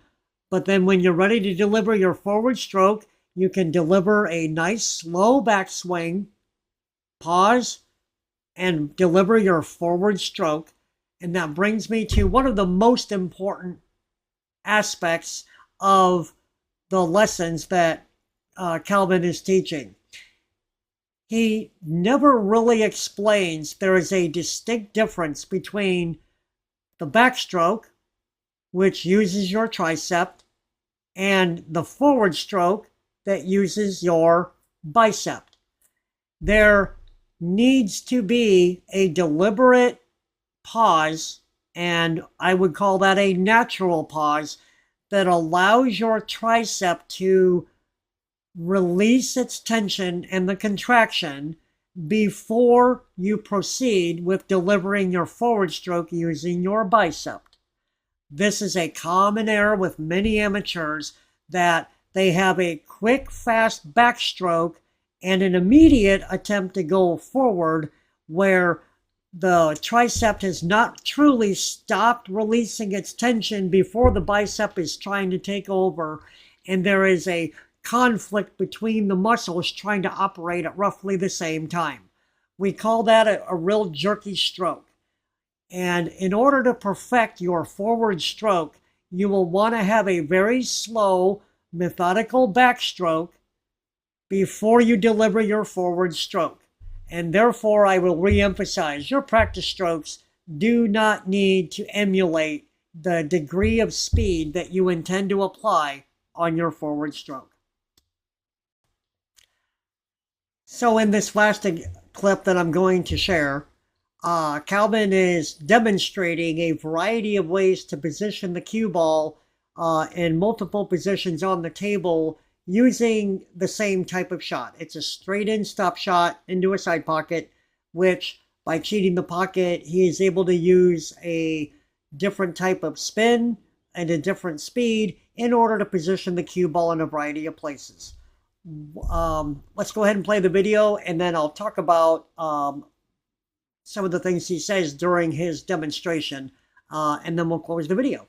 but then when you're ready to deliver your forward stroke, you can deliver a nice slow backswing, pause, and deliver your forward stroke. And that brings me to one of the most important aspects of the lessons that Calvin is teaching. He never really explains there is a distinct difference between the backstroke, which uses your tricep, and the forward stroke that uses your bicep. There needs to be a deliberate pause, and I would call that a natural pause, that allows your tricep to release its tension and the contraction before you proceed with delivering your forward stroke using your bicep. This is a common error with many amateurs, that they have a quick, fast backstroke and an immediate attempt to go forward where the tricep has not truly stopped releasing its tension before the bicep is trying to take over, and there is a conflict between the muscles trying to operate at roughly the same time. We call that a real jerky stroke. And in order to perfect your forward stroke, you will want to have a very slow, methodical backstroke before you deliver your forward stroke. And therefore, I will re-emphasize, your practice strokes do not need to emulate the degree of speed that you intend to apply on your forward stroke. So in this last clip that I'm going to share, Calvin is demonstrating a variety of ways to position the cue ball in multiple positions on the table using the same type of shot. It's a straight in stop shot into a side pocket, which by cheating the pocket, he is able to use a different type of spin and a different speed in order to position the cue ball in a variety of places. Let's go ahead and play the video, and then I'll talk about some of the things he says during his demonstration, and then we'll close the video.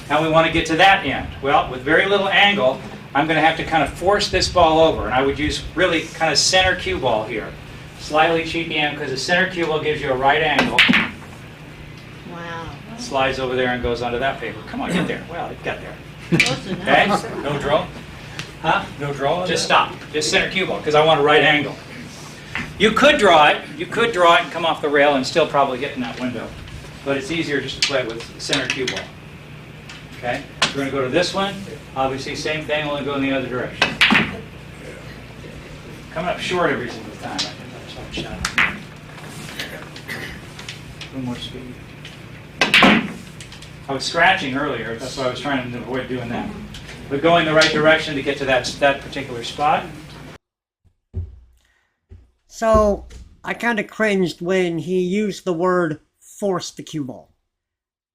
and we want to get to that end. Well, with very little angle, I'm going to have to kind of force this ball over, and I would use really kind of center cue ball here. Slightly cheat the angle, because the center cue ball gives you a right angle. Wow. Slides over there and goes onto that paper. Come on, get there. Well, it got there. Close enough. Okay? No draw? Huh? No draw? on Just that? stop. Just center cue ball, because I want a right angle. You could draw it. You could draw it and come off the rail and still probably get in that window. But it's easier just to play with center cue ball. Okay? We're going to go to this one. Obviously, same thing, only go in the other direction. Coming up short every single time. I can touch that shot. A little more speed. I was scratching earlier. That's why I was trying to avoid doing that. But going the right direction to get to that particular spot. So I kind of cringed when he used the word force the cue ball.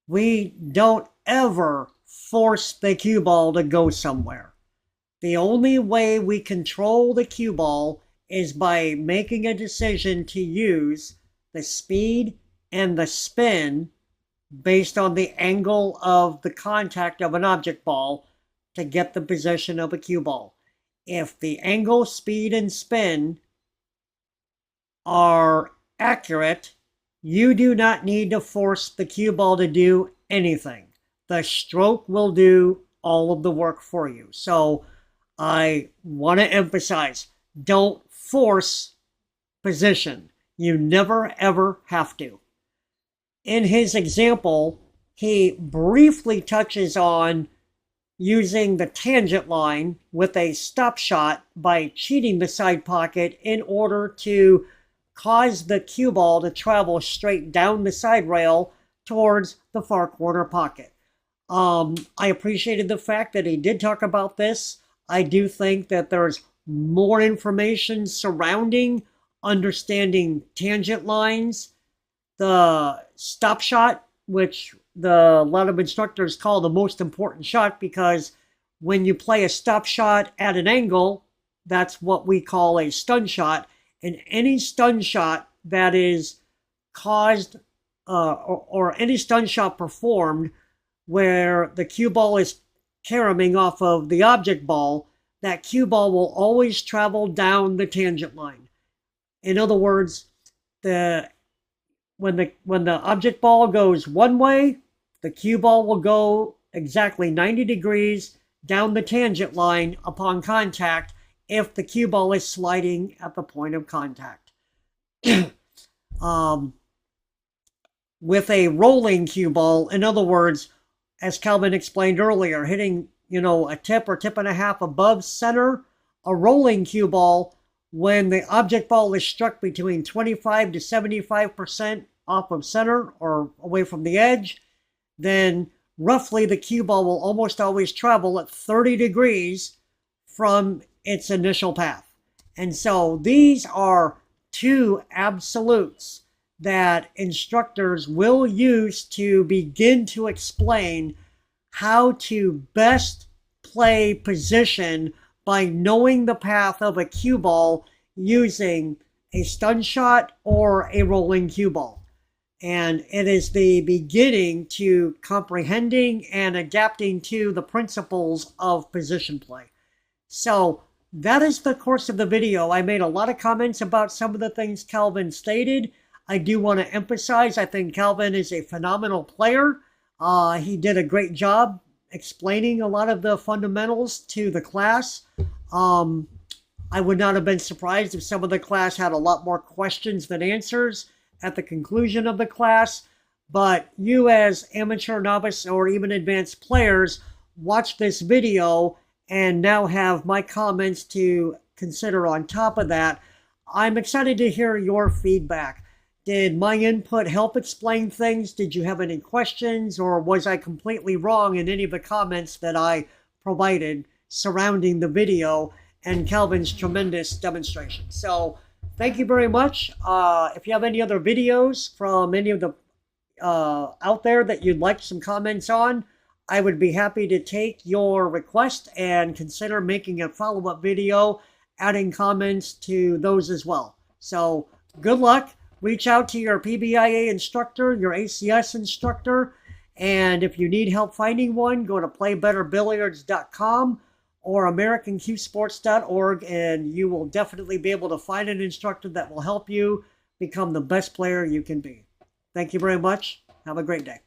We don't ever force the cue ball to go somewhere. The only way we control the cue ball is by making a decision to use the speed and the spin based on the angle of the contact of an object ball to get the position of a cue ball. If the angle, speed, and spin are accurate, you do not need to force the cue ball to do anything. The stroke will do all of the work for you. So I want to emphasize, don't force position. You never ever have to. In his example, he briefly touches on using the tangent line with a stop shot by cheating the side pocket in order to cause the cue ball to travel straight down the side rail towards the far corner pocket. I appreciated the fact that he did talk about this. I do think that there's more information surrounding understanding tangent lines. The stop shot, which a lot of instructors call the most important shot, because when you play a stop shot at an angle, that's what we call a stun shot. And any stun shot that is caused, or any stun shot performed where the cue ball is caroming off of the object ball, that cue ball will always travel down the tangent line. In other words, when the object ball goes one way, the cue ball will go exactly 90 degrees down the tangent line upon contact if the cue ball is sliding at the point of contact. With a rolling cue ball, in other words, as Calvin explained earlier, hitting a tip or tip and a half above center, a rolling cue ball, when the object ball is struck between 25 to 75% off of center or away from the edge, then roughly the cue ball will almost always travel at 30 degrees from its initial path. And so these are two absolutes that instructors will use to begin to explain how to best play position by knowing the path of a cue ball using a stun shot or a rolling cue ball. And it is the beginning to comprehending and adapting to the principles of position play. So that is the course of the video. I made a lot of comments about some of the things Calvin stated. I do want to emphasize, I think Calvin is a phenomenal player. He did a great job explaining a lot of the fundamentals to the class. I would not have been surprised if some of the class had a lot more questions than answers at the conclusion of the class. But you as amateur, novice, or even advanced players watch this video and now have my comments to consider on top of that. I'm excited to hear your feedback. Did my input help explain things? Did you have any questions, or was I completely wrong in any of the comments that I provided surrounding the video and Calvin's tremendous demonstration? So thank you very much. If you have any other videos from any of the out there that you'd like some comments on, I would be happy to take your request and consider making a follow-up video, adding comments to those as well. So good luck. Reach out to your PBIA instructor, your ACS instructor, And if you need help finding one, go to playbetterbilliards.com or americancuesports.org, and you will definitely be able to find an instructor that will help you become the best player you can be. Thank you very much. Have a great day.